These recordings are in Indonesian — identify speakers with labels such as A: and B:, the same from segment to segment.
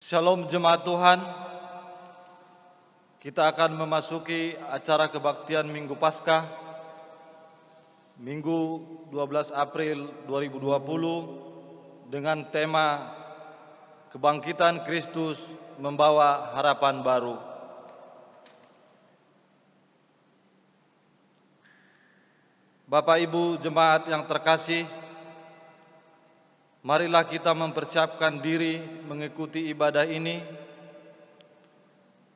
A: Shalom jemaat Tuhan, kita akan memasuki acara kebaktian Minggu Paskah, Minggu 12 April 2020 dengan tema Kebangkitan Kristus Membawa Harapan Baru. Bapak Ibu jemaat yang terkasih, marilah kita mempersiapkan diri mengikuti ibadah ini.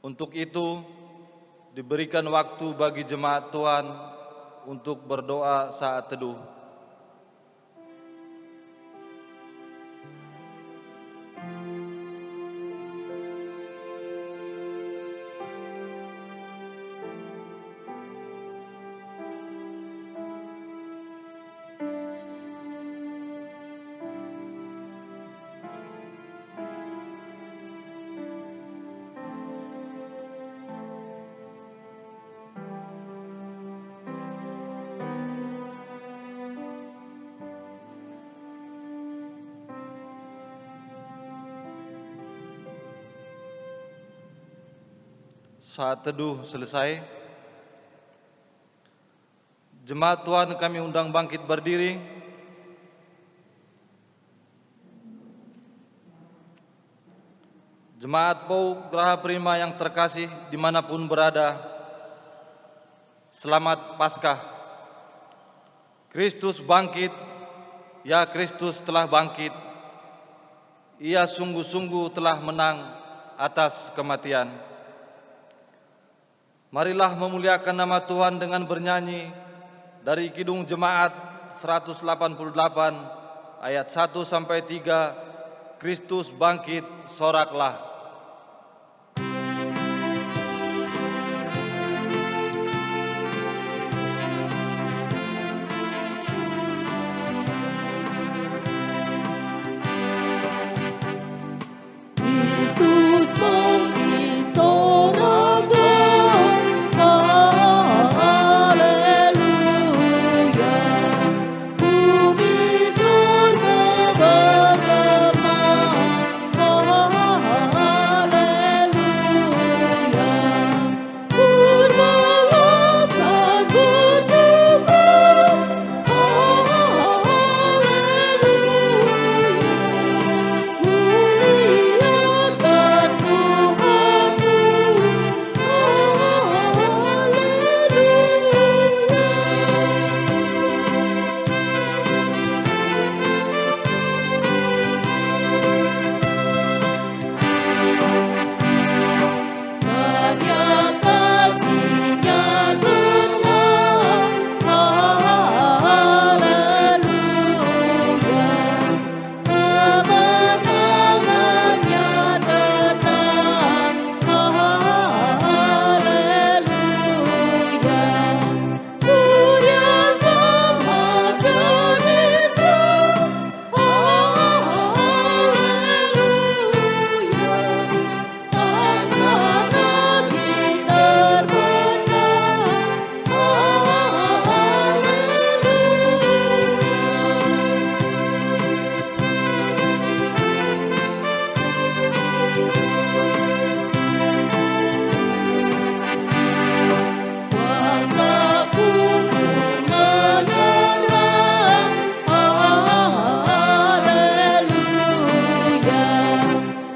A: Untuk itu, diberikan waktu bagi jemaat Tuhan untuk berdoa saat teduh. Saat teduh selesai, jemaat Tuhan kami undang bangkit berdiri. Jemaat POU Geraha Prima yang terkasih dimanapun berada, selamat Paskah. Kristus bangkit, ya Kristus telah bangkit. Ia sungguh-sungguh telah menang atas kematian. Marilah memuliakan nama Tuhan dengan bernyanyi dari Kidung Jemaat 188 ayat 1-3, Kristus bangkit, soraklah.
B: Kristus bangkit, soraklah, haleluya. Bumi surga bergema, haleluya. Berbalasan bersyukur, muliakan Tuhanmu, banyak kasih-Nya Tuhan, haleluya. Kemenangannya datang, haleluya. Surya sama gemilang, haleluya. Tanpa lagi terbenam, wajahku menerang, haleluya.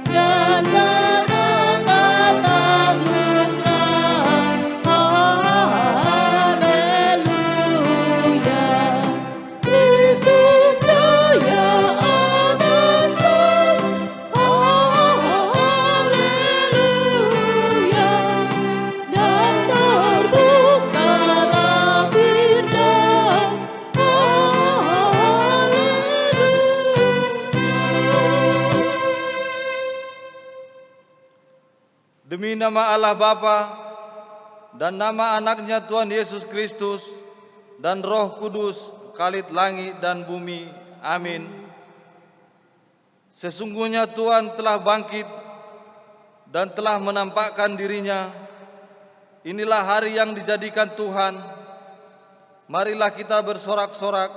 B: Dan terangkat tanggunglah, haleluya. Kristus jaya atas haleluya. Dan terbukalah firman,
A: Demi nama Allah Bapa dan nama anaknya Tuhan Yesus Kristus dan Roh Kudus, Khalid langit dan bumi. Amin. Sesungguhnya Tuhan telah bangkit dan telah menampakkan dirinya. Inilah hari yang dijadikan Tuhan. Marilah kita bersorak-sorak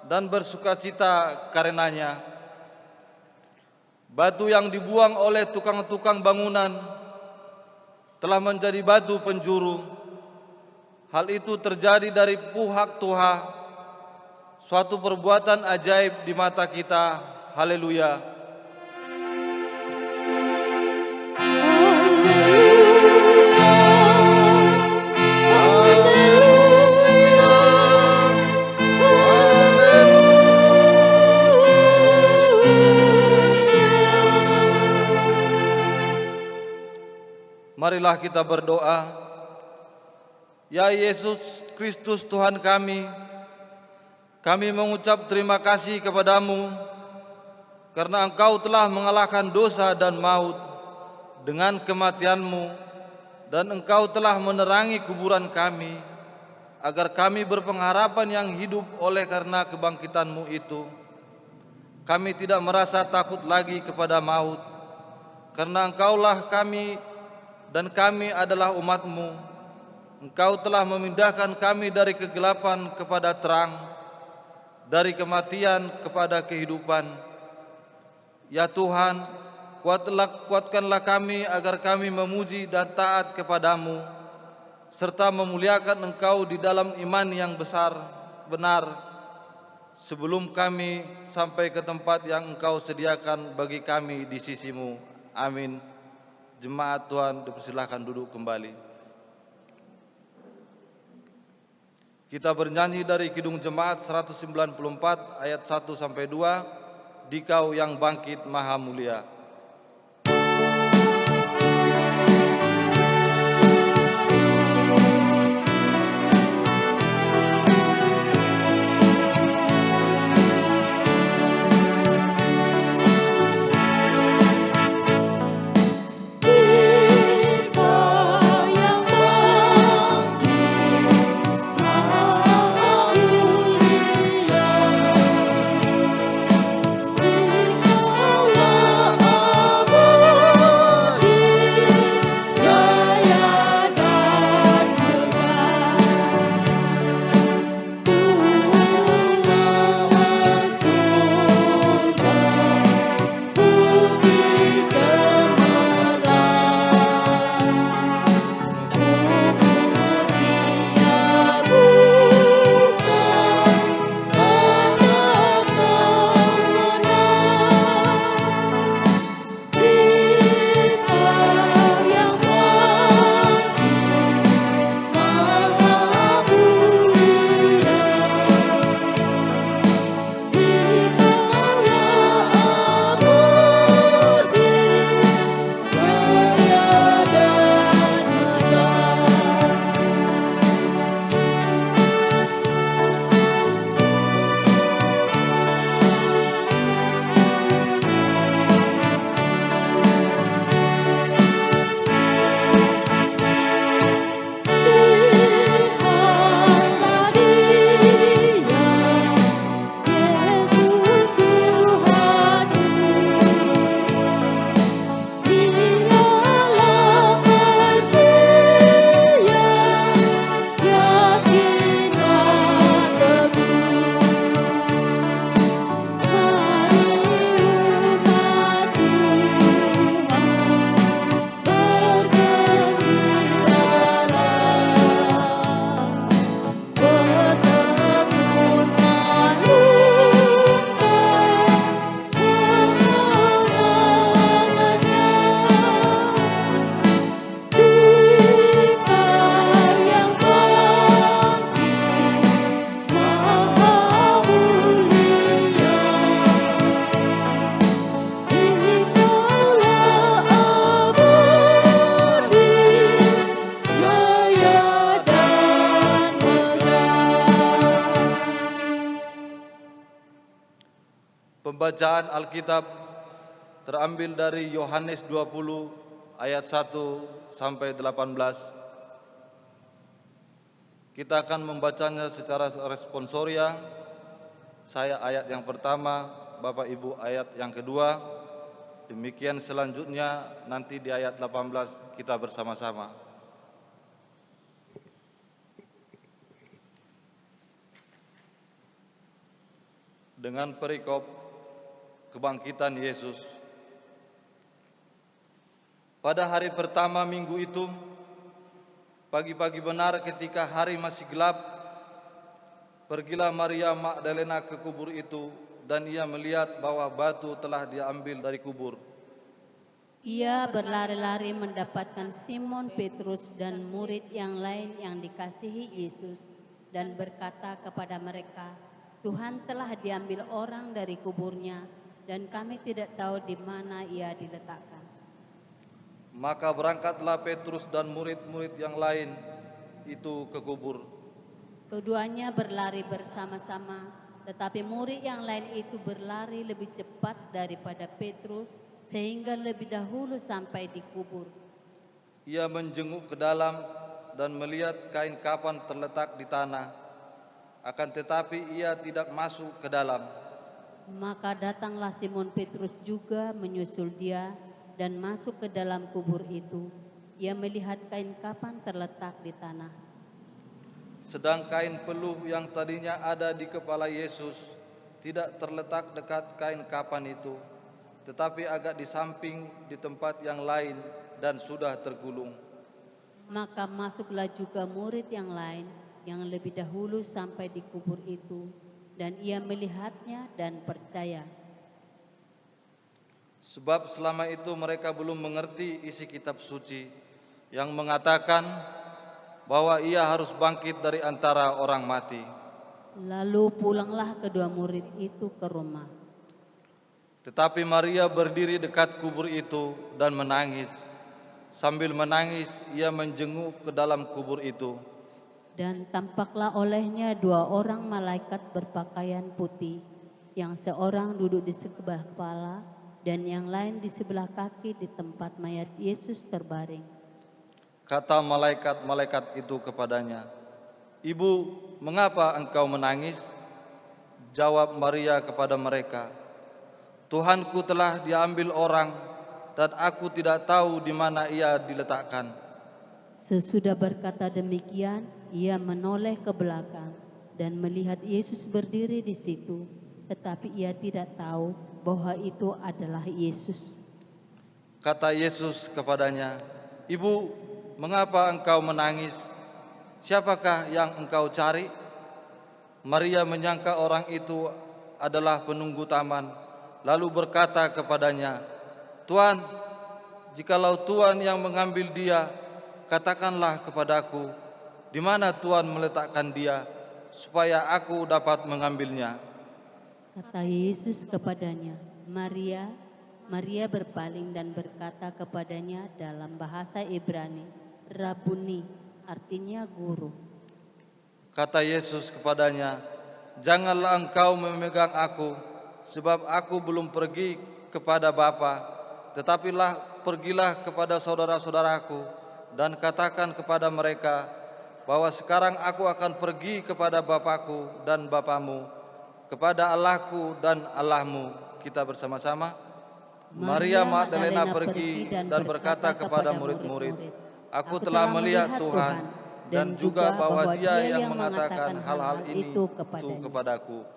A: dan bersukacita karenanya. Batu yang dibuang oleh tukang-tukang bangunan telah menjadi batu penjuru. Hal itu terjadi dari pihak Tuhan, suatu perbuatan ajaib di mata kita. Haleluya. Marilah kita berdoa. Ya Yesus Kristus Tuhan kami mengucap terima kasih kepadamu karena Engkau telah mengalahkan dosa dan maut dengan kematian-Mu, dan Engkau telah menerangi kuburan kami agar kami berpengharapan yang hidup oleh karena kebangkitan-Mu itu. Kami tidak merasa takut lagi kepada maut, karena Engkaulah kami dan kami adalah umat-Mu. Engkau telah memindahkan kami dari kegelapan kepada terang, dari kematian kepada kehidupan. Ya Tuhan, kuatkanlah kami agar kami memuji dan taat kepadamu, serta memuliakan Engkau di dalam iman yang benar, sebelum kami sampai ke tempat yang Engkau sediakan bagi kami di sisi-Mu. Amin. Jemaat Tuhan dipersilahkan duduk kembali. Kita bernyanyi dari Kidung Jemaat 194 ayat 1 sampai 2, Dikau yang bangkit maha mulia. Pembacaan Alkitab terambil dari Yohanes 20 ayat 1 sampai 18. Kita akan membacanya secara responsoria. Saya ayat yang pertama, Bapak Ibu ayat yang kedua. Demikian selanjutnya nanti di ayat 18 kita bersama-sama. Dengan perikop kebangkitan Yesus, Pada hari pertama minggu itu, pagi-pagi benar ketika hari masih gelap, pergilah Maria Magdalena ke kubur itu dan ia melihat bahwa batu telah diambil dari kubur.
B: Ia berlari-lari mendapatkan Simon Petrus dan murid yang lain yang dikasihi Yesus dan berkata kepada mereka, "Tuhan telah diambil orang dari kuburnya dan kami tidak tahu di mana ia diletakkan."
A: Maka berangkatlah Petrus dan murid-murid yang lain itu ke kubur.
B: Keduanya berlari bersama-sama, tetapi murid yang lain itu berlari lebih cepat daripada Petrus sehingga lebih dahulu sampai di kubur.
A: Ia menjenguk ke dalam dan melihat kain kapan terletak di tanah, akan tetapi ia tidak masuk ke dalam.
B: Maka datanglah Simon Petrus juga menyusul dia dan masuk ke dalam kubur itu. Ia melihat kain kapan terletak di tanah.
A: Sedang kain peluh yang tadinya ada di kepala Yesus tidak terletak dekat kain kapan itu, tetapi agak di samping di tempat yang lain dan sudah tergulung.
B: Maka masuklah juga murid yang lain yang lebih dahulu sampai di kubur itu, dan ia melihatnya dan percaya.
A: Sebab selama itu mereka belum mengerti isi kitab suci yang mengatakan bahwa ia harus bangkit dari antara orang mati.
B: Lalu pulanglah kedua murid itu ke rumah.
A: Tetapi Maria berdiri dekat kubur itu dan menangis. Sambil menangis ia menjenguk ke dalam kubur itu.
B: Dan tampaklah olehnya dua orang malaikat berpakaian putih, yang seorang duduk di sebelah kepala dan yang lain di sebelah kaki di tempat mayat Yesus terbaring.
A: Kata malaikat-malaikat itu kepadanya, "Ibu, mengapa engkau menangis?" Jawab Maria kepada mereka, "Tuhanku telah diambil orang dan aku tidak tahu di mana ia diletakkan."
B: Sesudah berkata demikian, ia menoleh ke belakang dan melihat Yesus berdiri di situ, tetapi ia tidak tahu bahwa itu adalah Yesus.
A: Kata Yesus kepadanya, "Ibu, mengapa engkau menangis? Siapakah yang engkau cari?" Maria menyangka orang itu adalah penunggu taman, lalu berkata kepadanya, "Tuan, jikalau Tuan yang mengambil dia, katakanlah kepadaku, di mana Tuan meletakkan dia, supaya aku dapat mengambilnya."
B: Kata Yesus kepadanya, "Maria." Maria berpaling dan berkata kepadanya dalam bahasa Ibrani, "Rabuni," artinya guru.
A: Kata Yesus kepadanya, "Janganlah engkau memegang aku, sebab aku belum pergi kepada Bapa, tetapilah pergilah kepada saudara-saudaraku dan katakan kepada mereka bahwa sekarang aku akan pergi kepada Bapakku dan Bapamu, kepada Allahku dan Allahmu." Kita bersama-sama. Maria Magdalena pergi dan berkata kepada murid-murid, "Aku telah melihat Tuhan dan juga bahwa Dia yang mengatakan hal-hal ini itu kepadaku."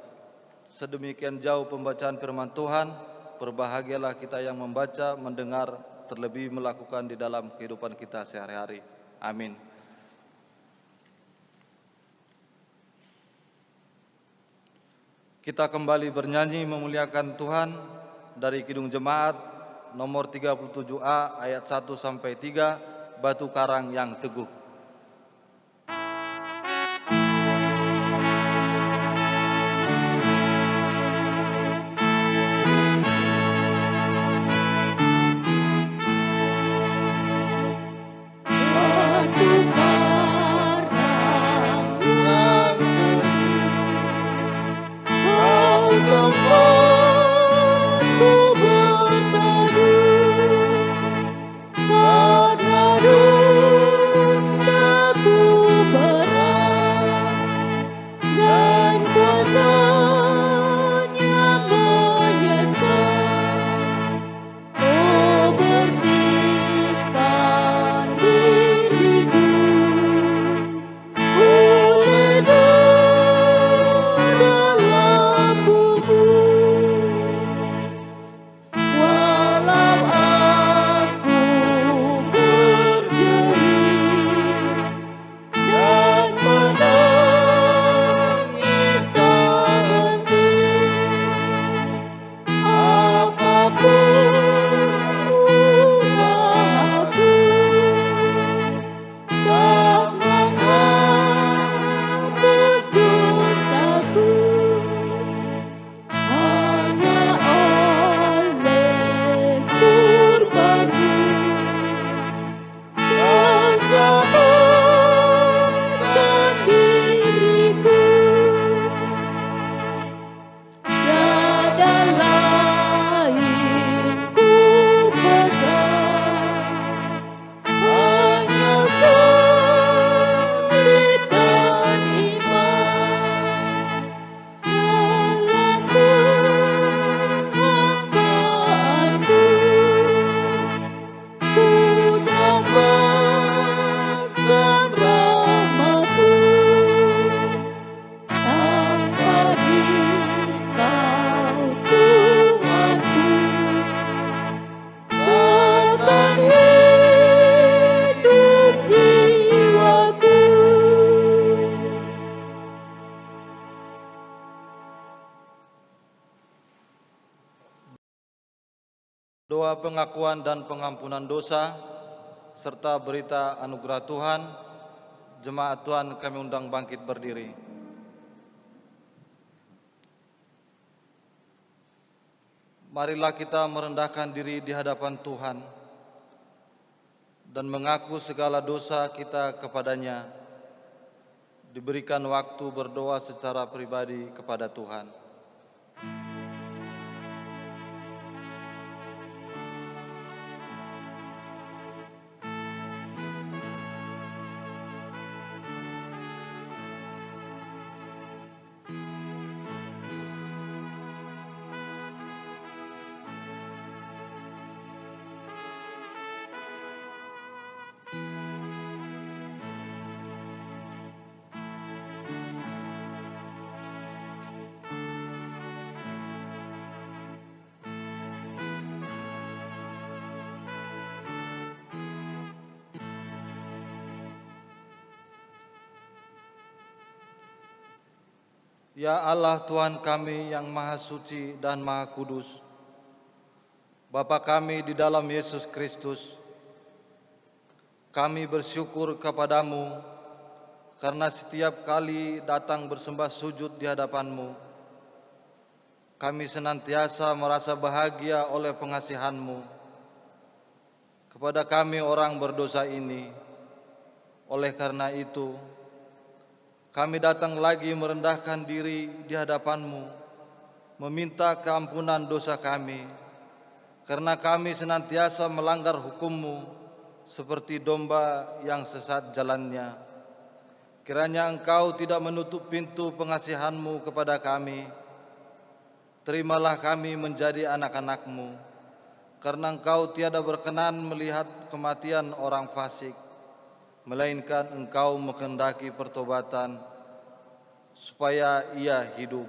A: Sedemikian jauh pembacaan firman Tuhan. Berbahagialah kita yang membaca, mendengar, terlebih melakukan di dalam kehidupan kita sehari-hari. Amin. Kita kembali bernyanyi memuliakan Tuhan dari Kidung Jemaat nomor 37A ayat 1 sampai 3, Batu Karang yang Teguh.
B: Batu karang yang kau tempatku berteduh, karena dosa
A: doa pengakuan dan pengampunan dosa, serta berita anugerah Tuhan. Jemaat Tuhan kami undang bangkit berdiri. Marilah kita merendahkan diri di hadapan Tuhan dan mengaku segala dosa kita kepadanya. Diberikan waktu berdoa secara pribadi kepada Tuhan. Ya Allah Tuhan kami yang Maha Suci dan Maha Kudus, Bapa kami di dalam Yesus Kristus, kami bersyukur kepadamu karena setiap kali datang bersembah sujud di hadapan-Mu, kami senantiasa merasa bahagia oleh pengasihan-Mu kepada kami orang berdosa ini. Oleh karena itu, kami datang lagi merendahkan diri di hadapan-Mu, meminta keampunan dosa kami, karena kami senantiasa melanggar hukum-Mu seperti domba yang sesat jalannya. Kiranya Engkau tidak menutup pintu pengasihan-Mu kepada kami. Terimalah kami menjadi anak-anak-Mu, karena Engkau tiada berkenan melihat kematian orang fasik, melainkan Engkau menghendaki pertobatan supaya ia hidup.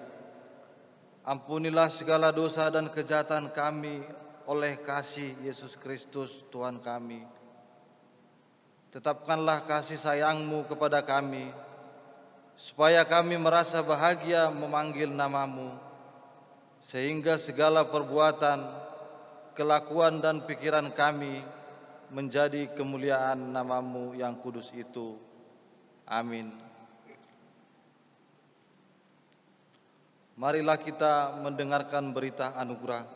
A: Ampunilah segala dosa dan kejahatan kami oleh kasih Yesus Kristus Tuhan kami. Tetapkanlah kasih sayang-Mu kepada kami, supaya kami merasa bahagia memanggil nama-Mu, sehingga segala perbuatan, kelakuan dan pikiran kami menjadi kemuliaan nama-Mu yang kudus itu. Amin. Marilah kita mendengarkan berita anugerah.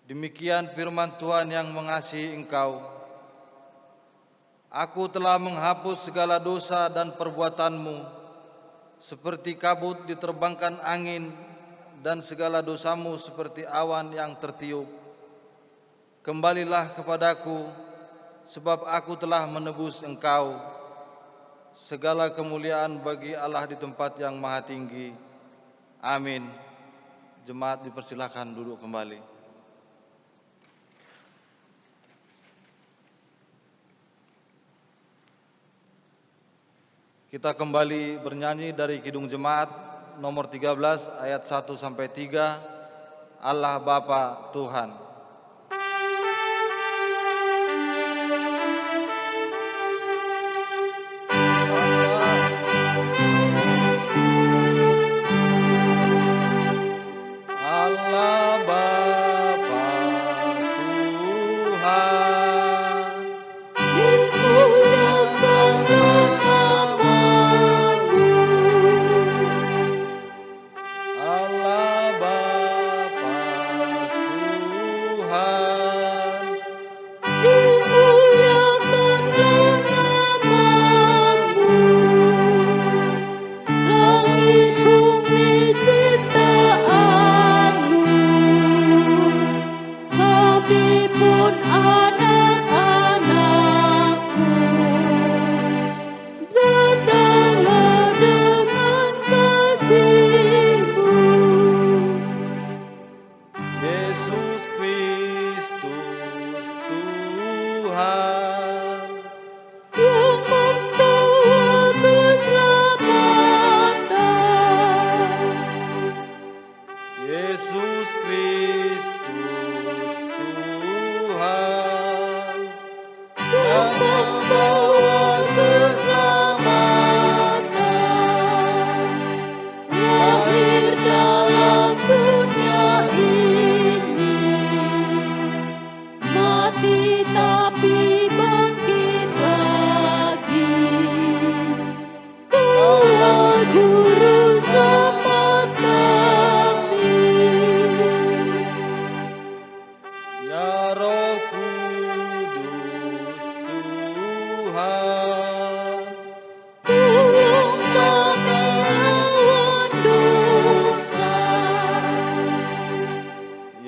A: Demikian firman Tuhan yang mengasihi engkau. Aku telah menghapus segala dosa dan perbuatanmu, seperti kabut diterbangkan angin, dan segala dosamu seperti awan yang tertiup. Kembalilah kepadaku, sebab aku telah menebus engkau. Segala kemuliaan bagi Allah di tempat yang maha tinggi. Amin. Jemaat dipersilakan duduk kembali. Kita kembali bernyanyi dari Kidung Jemaat nomor 13 ayat 1 sampai 3. Allah Bapa Tuhan.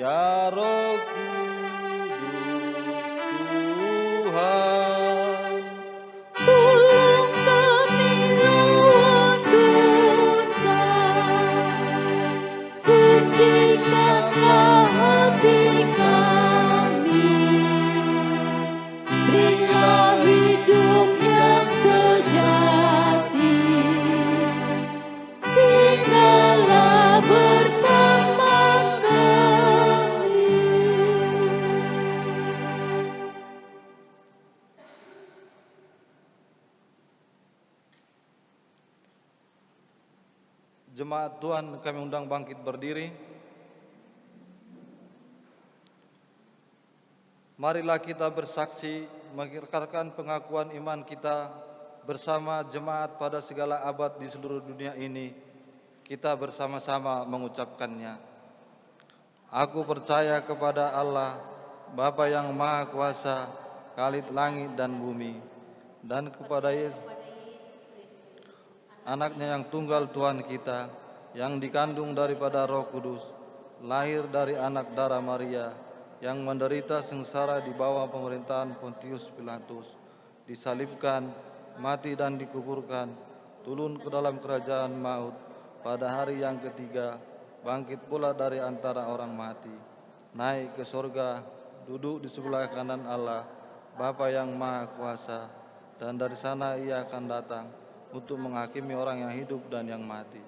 A: ya Roh Kudus Tuhan.
B: Tolong kami lawan dosa, sucikanlah hati kami, berilah hidup yang sejati, tinggallah bersama kami.
A: Jemaat Tuhan, kami undang bangkit berdiri. Marilah kita bersaksi mengikrarkan pengakuan iman kita bersama jemaat pada segala abad di seluruh dunia ini. Kita bersama-sama mengucapkannya. Aku percaya kepada Allah, Bapa yang Maha Kuasa, Khalid langit dan bumi, dan kepada Yesus, Anaknya yang tunggal Tuhan kita, yang dikandung daripada Roh Kudus, lahir dari anak darah Maria, yang menderita sengsara di bawah pemerintahan Pontius Pilatus, disalibkan, mati dan dikuburkan, turun ke dalam kerajaan maut, pada hari yang ketiga, bangkit pula dari antara orang mati, naik ke sorga, duduk di sebelah kanan Allah, Bapa yang Maha Kuasa, dan dari sana Ia akan datang untuk menghakimi orang yang hidup dan yang mati.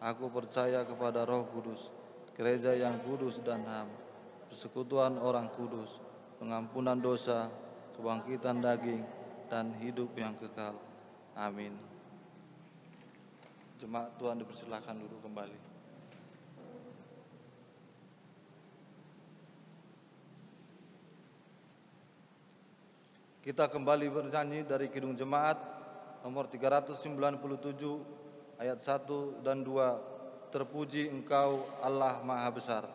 A: Aku percaya kepada Roh Kudus, gereja yang kudus dan ham, persekutuan orang kudus, pengampunan dosa, kebangkitan daging, dan hidup yang kekal. Amin. Jemaat Tuhan dipersilakan duduk kembali. Kita kembali bernyanyi dari Kidung Jemaat nomor 397 ayat 1 dan 2. Terpuji Engkau Allah Maha Besar.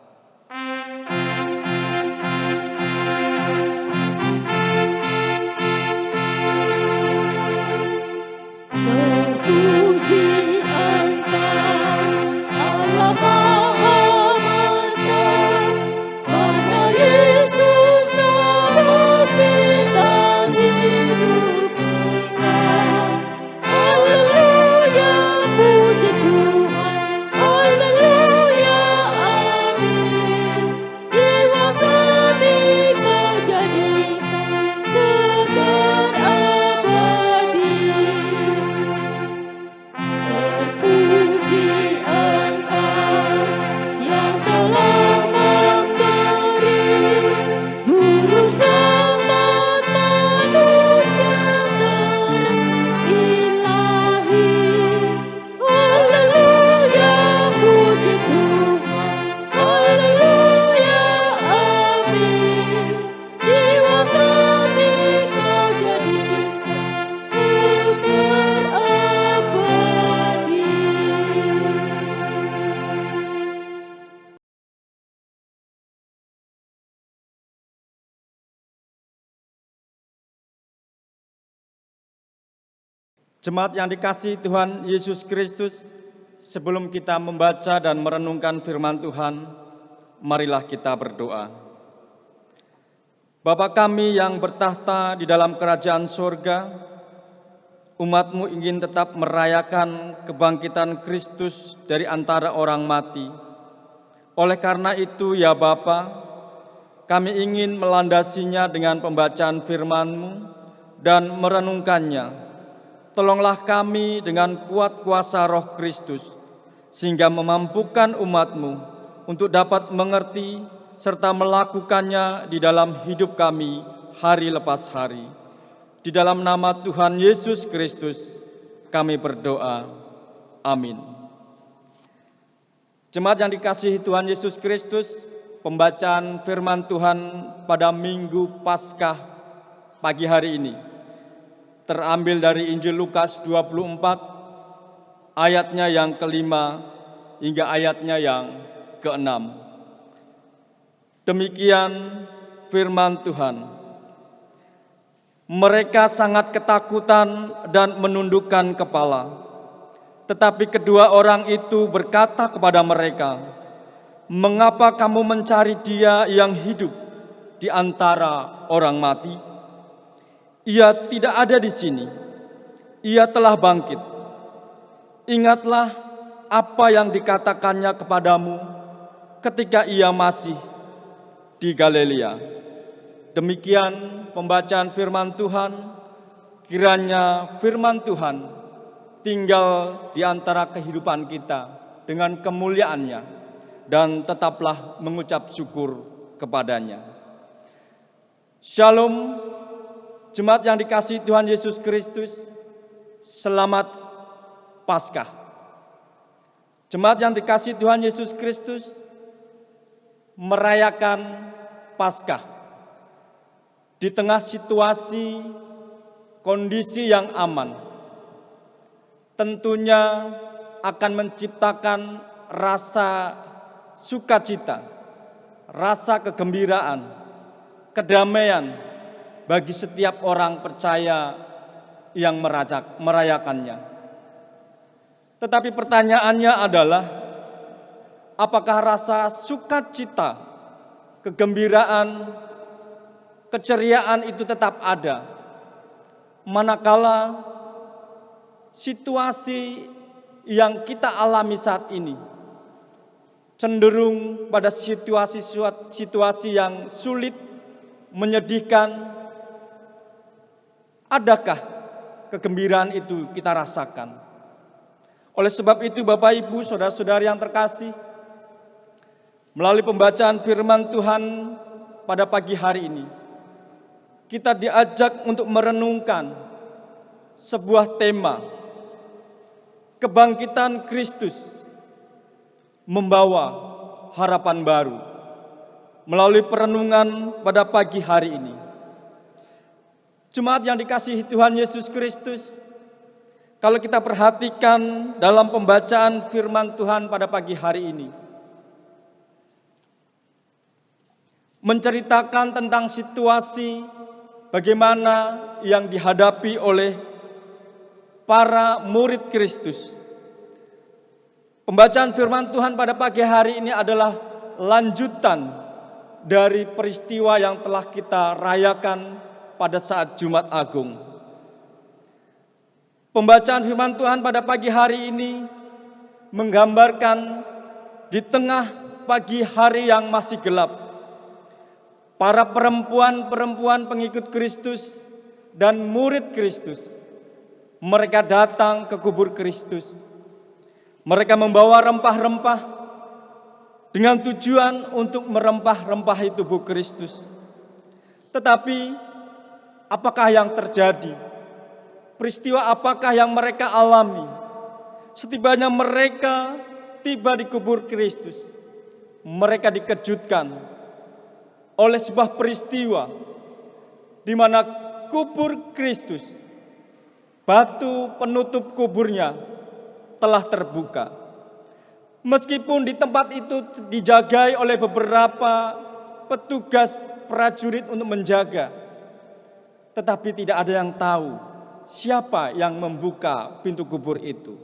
B: Terpuji Engkau Allah Maha Besar, karena Yesus telah bintang hidup kita. Haleluya, puji Tuhan, haleluya, amin. Jiwa kami Kau jadikan segar abadi. Terpuji Engkau yang telah memberi juru selamat manusia dalam ilahi. Haleluya, puji Tuhan, haleluya, amin. Jiwa kami Kau jadikan segar abadi.
C: Jemaat yang dikasihi Tuhan Yesus Kristus, sebelum kita membaca dan merenungkan firman Tuhan, marilah kita berdoa. Bapa kami yang bertahta di dalam kerajaan surga, umat-Mu ingin tetap merayakan kebangkitan Kristus dari antara orang mati. Oleh karena itu ya Bapa, kami ingin melandasinya dengan pembacaan firman-Mu dan merenungkannya. Tolonglah kami dengan kuat kuasa Roh Kristus, sehingga memampukan umat-Mu untuk dapat mengerti serta melakukannya di dalam hidup kami hari lepas hari. Di dalam nama Tuhan Yesus Kristus kami berdoa. Amin. Jemaat yang dikasihi Tuhan Yesus Kristus, pembacaan firman Tuhan pada Minggu Paskah pagi hari ini terambil dari Injil Lukas 24 ayatnya yang kelima hingga ayatnya yang keenam. Demikian firman Tuhan. Mereka sangat ketakutan dan menundukkan kepala. Tetapi kedua orang itu berkata kepada mereka, Mengapa kamu mencari Dia yang hidup di antara orang mati? Ia tidak ada di sini. Ia telah bangkit. Ingatlah apa yang dikatakannya kepadamu ketika Ia masih di Galilea. Demikian pembacaan firman Tuhan. Kiranya firman Tuhan tinggal di antara kehidupan kita dengan kemuliaannya, dan tetaplah mengucap syukur kepadanya. Shalom, jemaat yang dikasihi Tuhan Yesus Kristus, selamat Paskah. Jemaat yang dikasihi Tuhan Yesus Kristus, merayakan Paskah di tengah situasi kondisi yang aman, tentunya akan menciptakan rasa sukacita, rasa kegembiraan, kedamaian bagi setiap orang percaya yang merayakannya. Tetapi pertanyaannya adalah, apakah rasa sukacita, kegembiraan, keceriaan itu tetap ada manakala situasi yang kita alami saat ini cenderung pada situasi yang sulit, menyedihkan? Adakah kegembiraan itu kita rasakan? Oleh sebab itu, Bapak Ibu, saudara-saudari yang terkasih, melalui pembacaan firman Tuhan pada pagi hari ini, kita diajak untuk merenungkan sebuah tema, kebangkitan Kristus membawa harapan baru. Melalui perenungan pada pagi hari ini, jemaat yang dikasihi Tuhan Yesus Kristus, kalau kita perhatikan dalam pembacaan firman Tuhan pada pagi hari ini, menceritakan tentang situasi bagaimana yang dihadapi oleh para murid Kristus. Pembacaan firman Tuhan pada pagi hari ini adalah lanjutan dari peristiwa yang telah kita rayakan pada saat Jumat Agung. Pembacaan firman Tuhan pada pagi hari ini menggambarkan di tengah pagi hari yang masih gelap, para perempuan-perempuan pengikut Kristus dan murid Kristus, mereka datang ke kubur Kristus. Mereka membawa rempah-rempah dengan tujuan untuk merempah-rempahi tubuh Kristus. Tetapi apakah yang terjadi? Peristiwa apakah yang mereka alami? Setibanya mereka tiba di kubur Kristus, mereka dikejutkan oleh sebuah peristiwa di mana kubur Kristus, batu penutup kuburnya telah terbuka. Meskipun di tempat itu dijagai oleh beberapa petugas prajurit untuk menjaga, tetapi tidak ada yang tahu siapa yang membuka pintu kubur itu.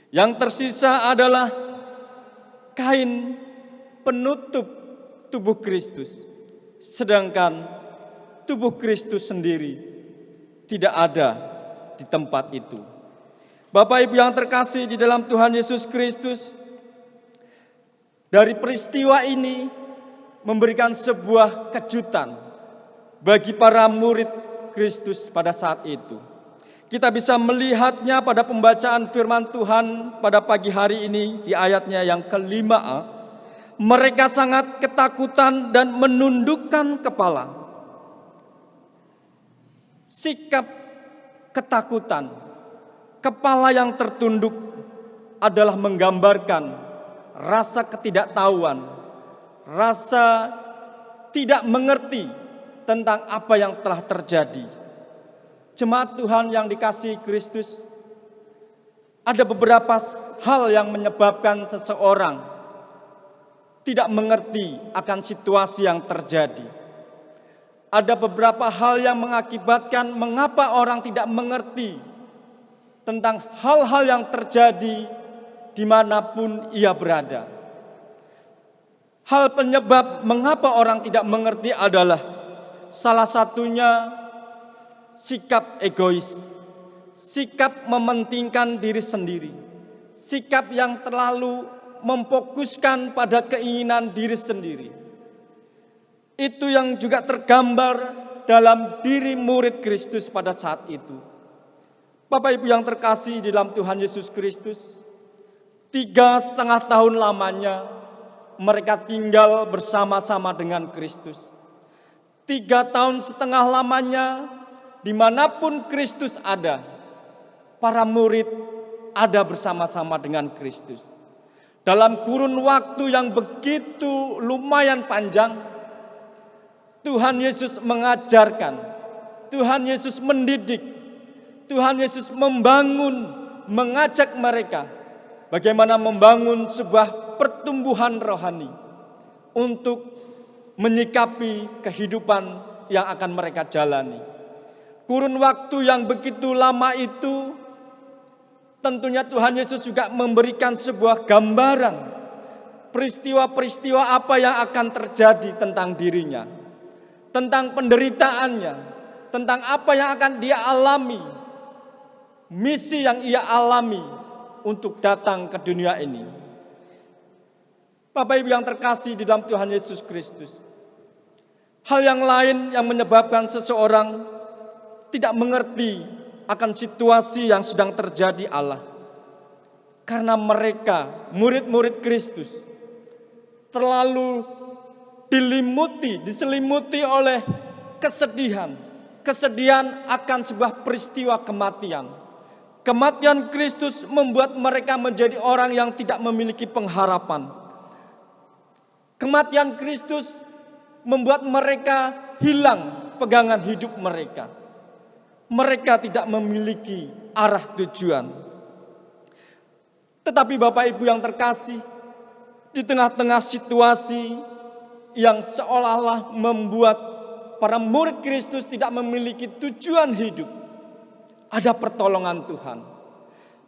C: Yang tersisa adalah kain penutup tubuh Kristus, sedangkan tubuh Kristus sendiri tidak ada di tempat itu. Bapak Ibu yang terkasih di dalam Tuhan Yesus Kristus, dari peristiwa ini memberikan sebuah kejutan bagi para murid Kristus pada saat itu. Kita bisa melihatnya pada pembacaan firman Tuhan pada pagi hari ini di ayatnya yang ke-5a. Mereka sangat ketakutan dan menundukkan kepala. Sikap ketakutan, kepala yang tertunduk adalah menggambarkan rasa ketidaktahuan, rasa tidak mengerti tentang apa yang telah terjadi. Jemaat Tuhan yang dikasihi Kristus, ada beberapa hal yang menyebabkan seseorang tidak mengerti akan situasi yang terjadi. Ada beberapa hal yang mengakibatkan mengapa orang tidak mengerti tentang hal-hal yang terjadi dimanapun ia berada. Hal penyebab mengapa orang tidak mengerti adalah salah satunya sikap egois, sikap mementingkan diri sendiri, sikap yang terlalu memfokuskan pada keinginan diri sendiri. Itu yang juga tergambar dalam diri murid Kristus pada saat itu. Bapak Ibu yang terkasih di dalam Tuhan Yesus Kristus, 3,5 tahun lamanya mereka tinggal bersama-sama dengan Kristus. 3,5 tahun lamanya dimanapun Kristus ada, para murid ada bersama-sama dengan Kristus. Dalam kurun waktu yang begitu lumayan panjang, Tuhan Yesus mengajarkan, Tuhan Yesus mendidik, Tuhan Yesus membangun, mengajak mereka bagaimana membangun sebuah pertumbuhan rohani untuk menyikapi kehidupan yang akan mereka jalani. Kurun waktu yang begitu lama itu tentunya Tuhan Yesus juga memberikan sebuah gambaran peristiwa-peristiwa apa yang akan terjadi tentang dirinya, tentang penderitaannya, tentang apa yang akan dia alami, misi yang ia alami untuk datang ke dunia ini. Bapak Ibu yang terkasih di dalam Tuhan Yesus Kristus, hal yang lain yang menyebabkan seseorang tidak mengerti akan situasi yang sedang terjadi Allah, karena mereka murid-murid Kristus terlalu diselimuti oleh kesedihan akan sebuah peristiwa kematian. Kematian Kristus membuat mereka menjadi orang yang tidak memiliki pengharapan. Kematian Kristus membuat mereka hilang pegangan hidup mereka. Mereka tidak memiliki arah tujuan. Tetapi Bapak Ibu yang terkasih, di tengah-tengah situasi yang seolah-olah membuat para murid Kristus tidak memiliki tujuan hidup, ada pertolongan Tuhan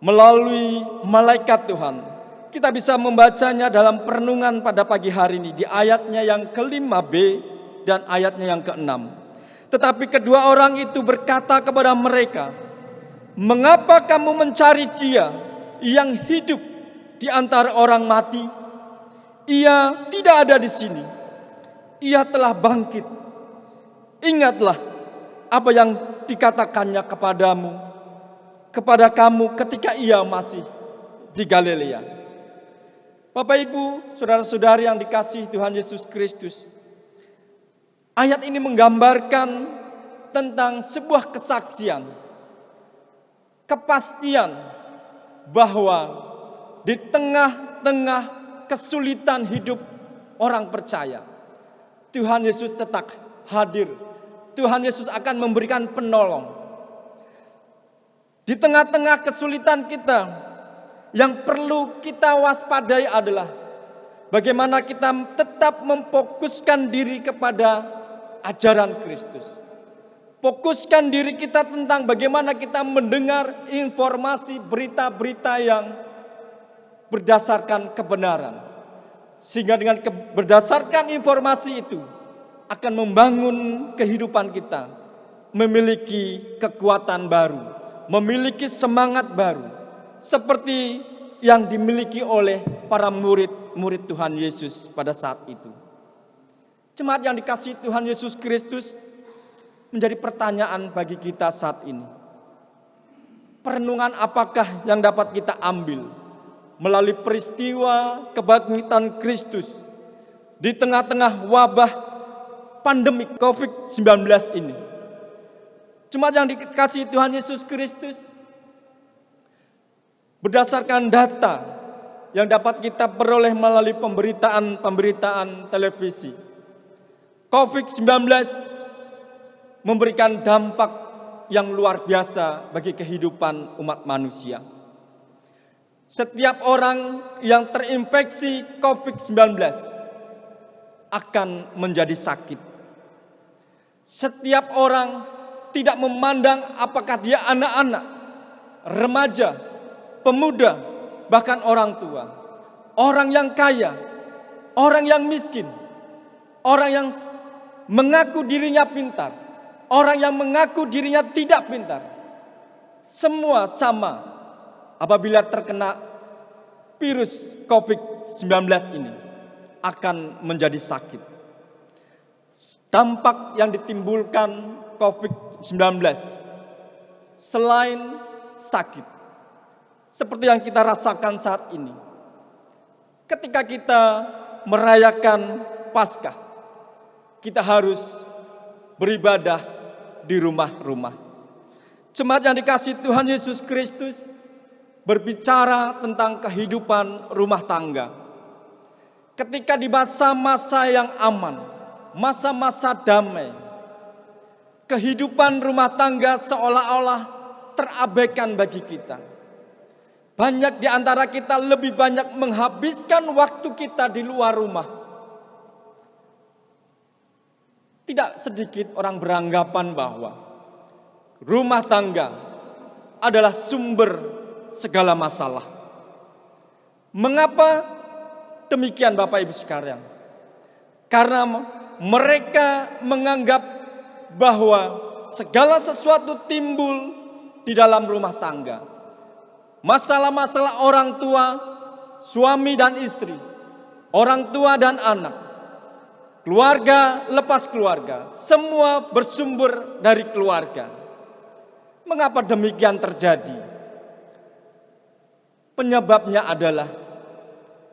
C: melalui malaikat Tuhan. Kita bisa membacanya dalam perenungan pada pagi hari ini di ayatnya yang ke-5b dan ayatnya yang ke-6. Tetapi kedua orang itu berkata kepada mereka, "Mengapa kamu mencari Dia yang hidup di antara orang mati? Ia tidak ada di sini. Ia telah bangkit. Ingatlah apa yang dikatakannya kepada kamu ketika ia masih di Galilea." Bapak Ibu, saudara-saudari yang dikasihi Tuhan Yesus Kristus, ayat ini menggambarkan tentang sebuah kesaksian, kepastian bahwa di tengah-tengah kesulitan hidup orang percaya, Tuhan Yesus tetap hadir. Tuhan Yesus akan memberikan penolong. Di tengah-tengah kesulitan kita, yang perlu kita waspadai adalah bagaimana kita tetap memfokuskan diri kepada ajaran Kristus. Fokuskan diri kita tentang bagaimana kita mendengar informasi berita-berita yang berdasarkan kebenaran. Sehingga dengan berdasarkan informasi itu akan membangun kehidupan kita, memiliki kekuatan baru, memiliki semangat baru, seperti yang dimiliki oleh para murid-murid Tuhan Yesus pada saat itu. Jemaat yang dikasihi Tuhan Yesus Kristus, menjadi pertanyaan bagi kita saat ini. Perenungan apakah yang dapat kita ambil melalui peristiwa kebangkitan Kristus di tengah-tengah wabah pandemi COVID-19 ini? Jemaat yang dikasihi Tuhan Yesus Kristus, berdasarkan data yang dapat kita peroleh melalui pemberitaan televisi, COVID-19 memberikan dampak yang luar biasa bagi kehidupan umat manusia. Setiap orang yang terinfeksi COVID-19 akan menjadi sakit. Setiap orang, tidak memandang apakah dia anak-anak, remaja, pemuda, bahkan orang tua, orang yang kaya, orang yang miskin, orang yang mengaku dirinya pintar, orang yang mengaku dirinya tidak pintar, semua sama apabila terkena virus COVID-19 ini akan menjadi sakit. Dampak yang ditimbulkan COVID-19 selain sakit, seperti yang kita rasakan saat ini, ketika kita merayakan Paskah, kita harus beribadah di rumah-rumah. Jemaat yang dikasihi Tuhan Yesus Kristus berbicara tentang kehidupan rumah tangga. Ketika di masa-masa yang aman, masa-masa damai, kehidupan rumah tangga seolah-olah terabaikan bagi kita. Banyak di antara kita lebih banyak menghabiskan waktu kita di luar rumah. Tidak sedikit orang beranggapan bahwa rumah tangga adalah sumber segala masalah. Mengapa demikian Bapak Ibu sekalian? Karena mereka menganggap bahwa segala sesuatu timbul di dalam rumah tangga. Masalah-masalah orang tua, suami dan istri, orang tua dan anak, keluarga lepas keluarga, semua bersumber dari keluarga. Mengapa demikian terjadi? Penyebabnya adalah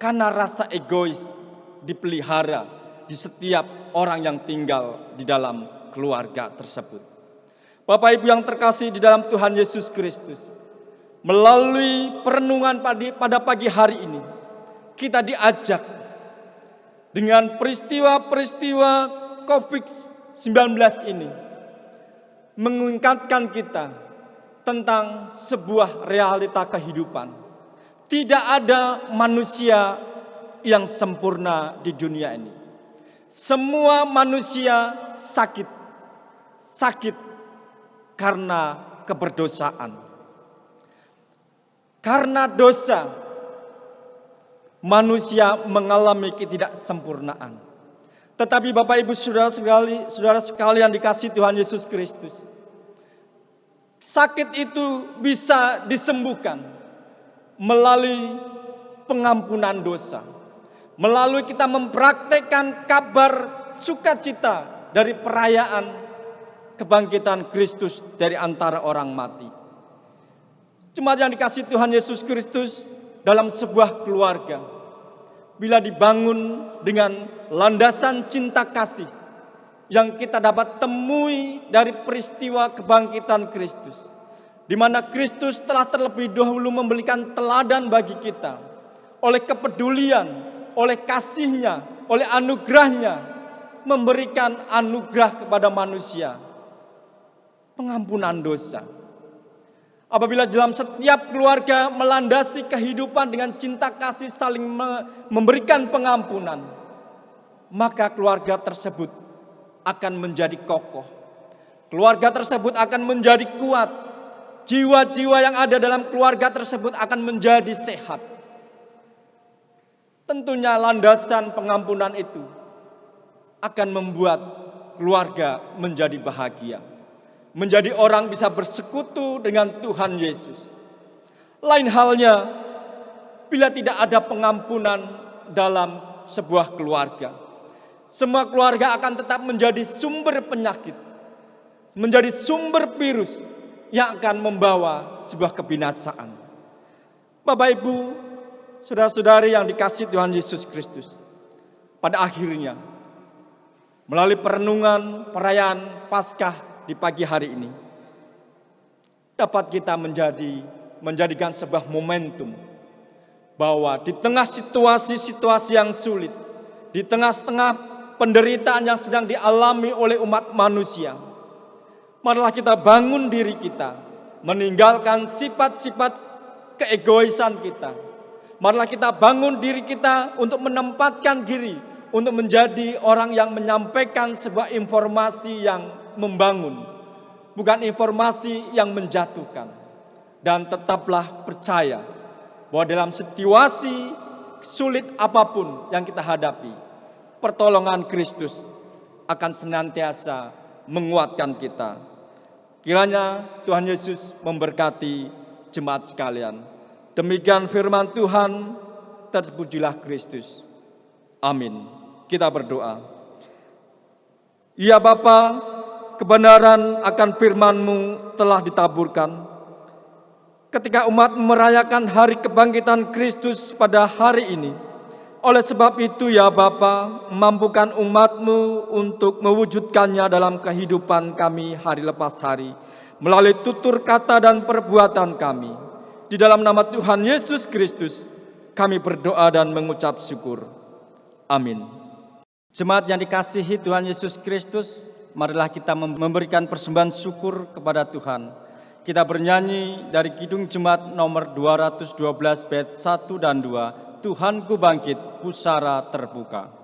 C: karena rasa egois dipelihara di setiap orang yang tinggal di dalam keluarga tersebut. Bapak Ibu yang terkasih di dalam Tuhan Yesus Kristus, melalui perenungan pada pagi hari ini, kita diajak dengan peristiwa-peristiwa COVID-19 ini mengingatkan kita tentang sebuah realita kehidupan. Tidak ada manusia yang sempurna di dunia ini. Semua manusia sakit karena keberdosaan. Karena dosa, manusia mengalami ketidaksempurnaan. Tetapi Bapak Ibu saudara sekalian dikasihi Tuhan Yesus Kristus, sakit itu bisa disembuhkan melalui pengampunan dosa, melalui kita mempraktekkan kabar sukacita dari perayaan kebangkitan Kristus dari antara orang mati. Jemaat yang dikasihi Tuhan Yesus Kristus, dalam sebuah keluarga, bila dibangun dengan landasan cinta kasih yang kita dapat temui dari peristiwa kebangkitan Kristus, di mana Kristus telah terlebih dahulu memberikan teladan bagi kita oleh kepedulian, oleh kasih-Nya, oleh anugerah-Nya, memberikan anugerah kepada manusia, pengampunan dosa. Apabila dalam setiap keluarga melandasi kehidupan dengan cinta kasih saling memberikan pengampunan, maka keluarga tersebut akan menjadi kokoh. Keluarga tersebut akan menjadi kuat. Jiwa-jiwa yang ada dalam keluarga tersebut akan menjadi sehat. Tentunya landasan pengampunan itu akan membuat keluarga menjadi bahagia. Menjadi orang bisa bersekutu dengan Tuhan Yesus. Lain halnya bila tidak ada pengampunan dalam sebuah keluarga. Semua keluarga akan tetap menjadi sumber penyakit, menjadi sumber virus yang akan membawa sebuah kebinasaan. Bapak Ibu, saudara-saudari yang dikasihi Tuhan Yesus Kristus, pada akhirnya melalui perenungan perayaan Paskah di pagi hari ini, dapat kita menjadikan sebuah momentum bahwa di tengah situasi-situasi yang sulit, di tengah-tengah penderitaan yang sedang dialami oleh umat manusia, marilah kita bangun diri kita, meninggalkan sifat-sifat keegoisan kita. Marilah kita bangun diri kita untuk menempatkan diri, untuk menjadi orang yang menyampaikan sebuah informasi yang membangun, bukan informasi yang menjatuhkan. Dan tetaplah percaya bahwa dalam situasi sulit apapun yang kita hadapi, pertolongan Kristus akan senantiasa menguatkan kita. Kiranya Tuhan Yesus memberkati jemaat sekalian. Demikian firman Tuhan, terpujilah Kristus. Amin. Kita berdoa. Ya Bapa, kebenaran akan firman-Mu telah ditaburkan. Ketika umat merayakan hari kebangkitan Kristus pada hari ini, oleh sebab itu ya Bapa, mampukan umat-Mu untuk mewujudkannya dalam kehidupan kami hari lepas hari, melalui tutur kata dan perbuatan kami. Di dalam nama Tuhan Yesus Kristus, kami berdoa dan mengucap syukur. Amin. Jemaat yang dikasihi Tuhan Yesus Kristus, marilah kita memberikan persembahan syukur kepada Tuhan. Kita bernyanyi dari Kidung Jemaat nomor 212 bait 1 dan 2, Tuhanku bangkit, pusara terbuka.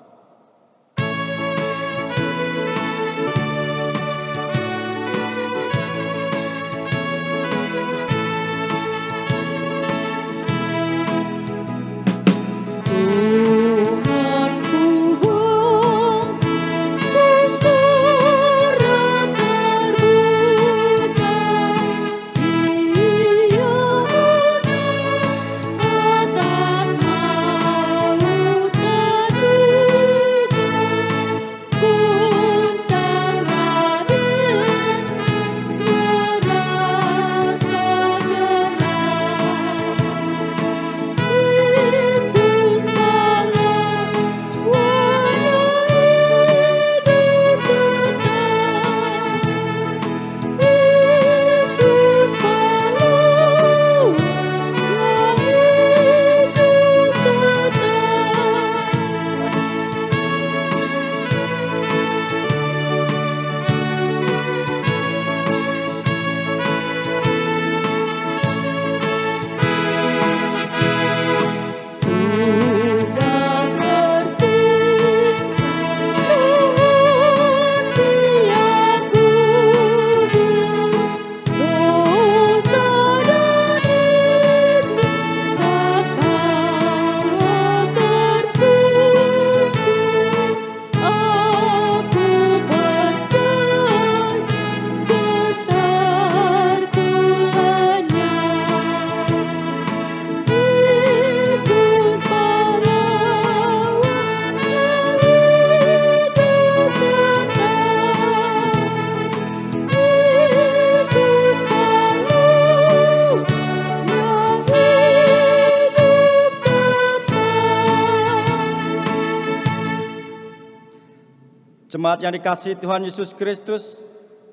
C: Jemaat yang dikasihi Tuhan Yesus Kristus,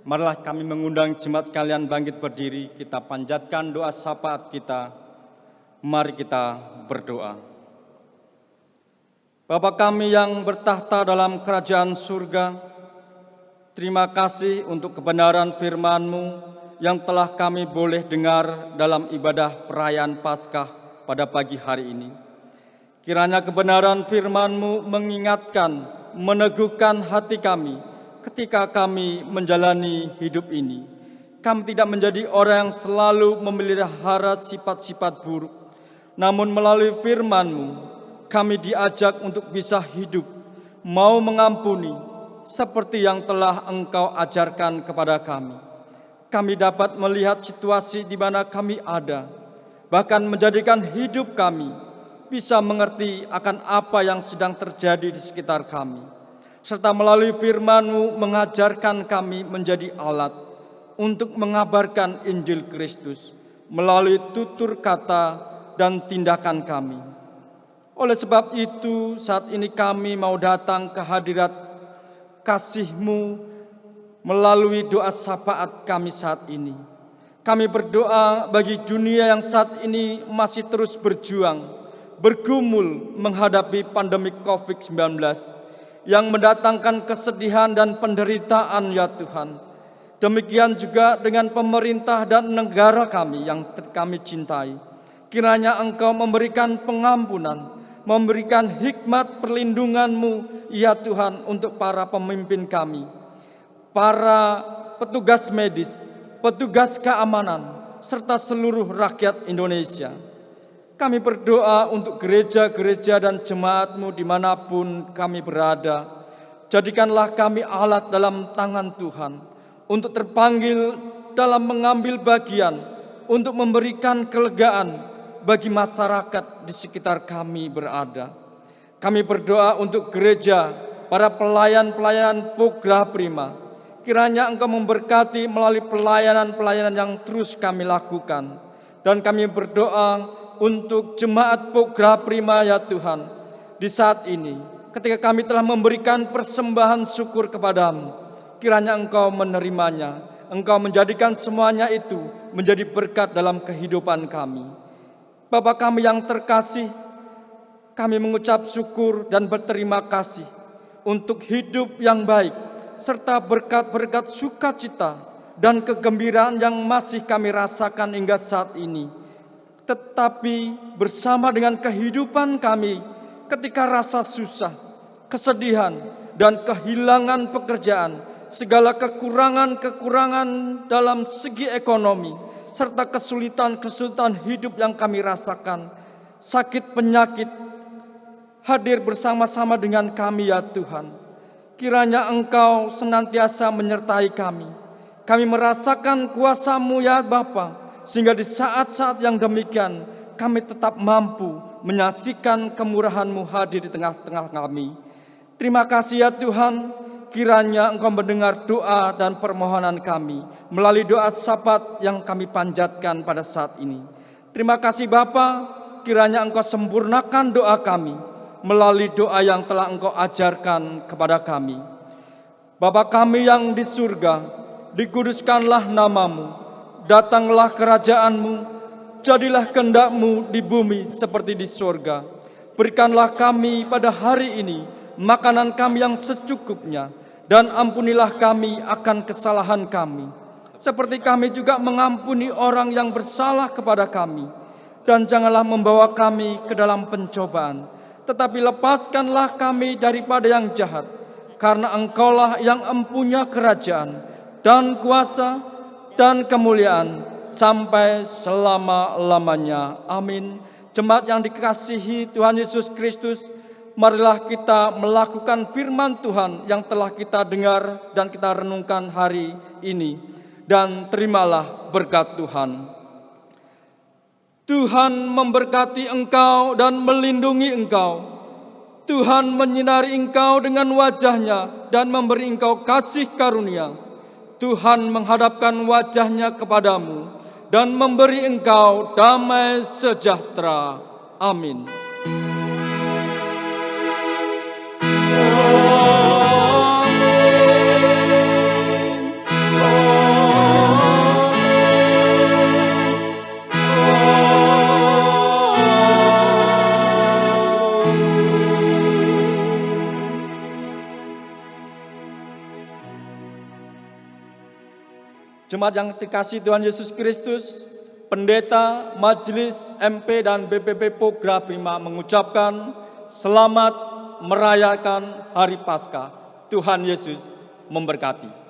C: marilah kami mengundang jemaat sekalian bangkit berdiri, kita panjatkan doa syafaat kita. Mari kita berdoa. Bapa kami yang bertahta dalam kerajaan surga, terima kasih untuk kebenaran firman-Mu yang telah kami boleh dengar dalam ibadah perayaan Paskah pada pagi hari ini. Kiranya kebenaran firman-Mu mengingatkan, meneguhkan hati kami ketika kami menjalani hidup ini. Kami tidak menjadi orang yang selalu memelihara sifat-sifat buruk, namun melalui firman-Mu kami diajak untuk bisa hidup, mau mengampuni seperti yang telah Engkau ajarkan kepada kami. Kami dapat melihat situasi di mana kami ada, bahkan menjadikan hidup kami bisa mengerti akan apa yang sedang terjadi di sekitar kami, serta melalui firman-Mu mengajarkan kami menjadi alat untuk mengabarkan Injil Kristus melalui tutur kata dan tindakan kami. Oleh sebab itu, saat ini kami mau datang ke hadirat kasih-Mu melalui doa syafaat kami saat ini. Kami berdoa bagi dunia yang saat ini masih terus berjuang, bergumul menghadapi pandemi COVID-19 yang mendatangkan kesedihan dan penderitaan ya Tuhan. Demikian juga dengan pemerintah dan negara kami yang kami cintai. Kiranya Engkau memberikan pengampunan, memberikan hikmat perlindungan-Mu ya Tuhan untuk para pemimpin kami, para petugas medis, petugas keamanan, serta seluruh rakyat Indonesia. Kami berdoa untuk gereja-gereja dan jemaat-Mu dimanapun kami berada. Jadikanlah kami alat dalam tangan Tuhan untuk terpanggil dalam mengambil bagian untuk memberikan kelegaan bagi masyarakat di sekitar kami berada. Kami berdoa untuk gereja, para pelayan-pelayan Pogra Prima. Kiranya Engkau memberkati melalui pelayanan-pelayanan yang terus kami lakukan. Dan kami berdoa untuk jemaat Pogra Prima ya Tuhan. Di saat ini, ketika kami telah memberikan persembahan syukur kepadamu, kiranya Engkau menerimanya. Engkau menjadikan semuanya itu menjadi berkat dalam kehidupan kami. Bapa kami yang terkasih, kami mengucap syukur dan berterima kasih untuk hidup yang baik, serta berkat-berkat sukacita dan kegembiraan yang masih kami rasakan hingga saat ini. Tetapi bersama dengan kehidupan kami ketika rasa susah, kesedihan, dan kehilangan pekerjaan, segala kekurangan-kekurangan dalam segi ekonomi, serta kesulitan-kesulitan hidup yang kami rasakan, sakit penyakit, hadir bersama-sama dengan kami ya Tuhan. Kiranya Engkau senantiasa menyertai kami. Kami merasakan kuasa-Mu ya Bapa, sehingga di saat-saat yang demikian kami tetap mampu menyaksikan kemurahan-Mu hadir di tengah-tengah kami. Terima kasih ya Tuhan, kiranya Engkau mendengar doa dan permohonan kami melalui doa syafaat yang kami panjatkan pada saat ini. Terima kasih Bapa, kiranya Engkau sempurnakan doa kami melalui doa yang telah Engkau ajarkan kepada kami. Bapa kami yang di surga, dikuduskanlah nama-Mu, datanglah kerajaan-Mu, jadilah kehendak-Mu di bumi seperti di surga. Berikanlah kami pada hari ini makanan kami yang secukupnya, dan ampunilah kami akan kesalahan kami, seperti kami juga mengampuni orang yang bersalah kepada kami. Dan janganlah membawa kami ke dalam pencobaan, tetapi lepaskanlah kami daripada yang jahat, karena Engkaulah yang empunya kerajaan dan kuasa dan kemuliaan sampai selama-lamanya. Amin. Jemaat yang dikasihi Tuhan Yesus Kristus, marilah kita melakukan firman Tuhan yang telah kita dengar dan kita renungkan hari ini, dan terimalah berkat Tuhan. Tuhan memberkati engkau dan melindungi engkau. Tuhan menyinari engkau dengan wajah-Nya dan memberi engkau kasih karunia. Tuhan menghadapkan wajah-Nya kepadamu dan memberi engkau damai sejahtera. Amin. Jemaat yang dikasihi Tuhan Yesus Kristus, Pendeta, Majelis, MP, dan BPP Pogra Prima mengucapkan selamat merayakan Hari Paskah. Tuhan Yesus memberkati.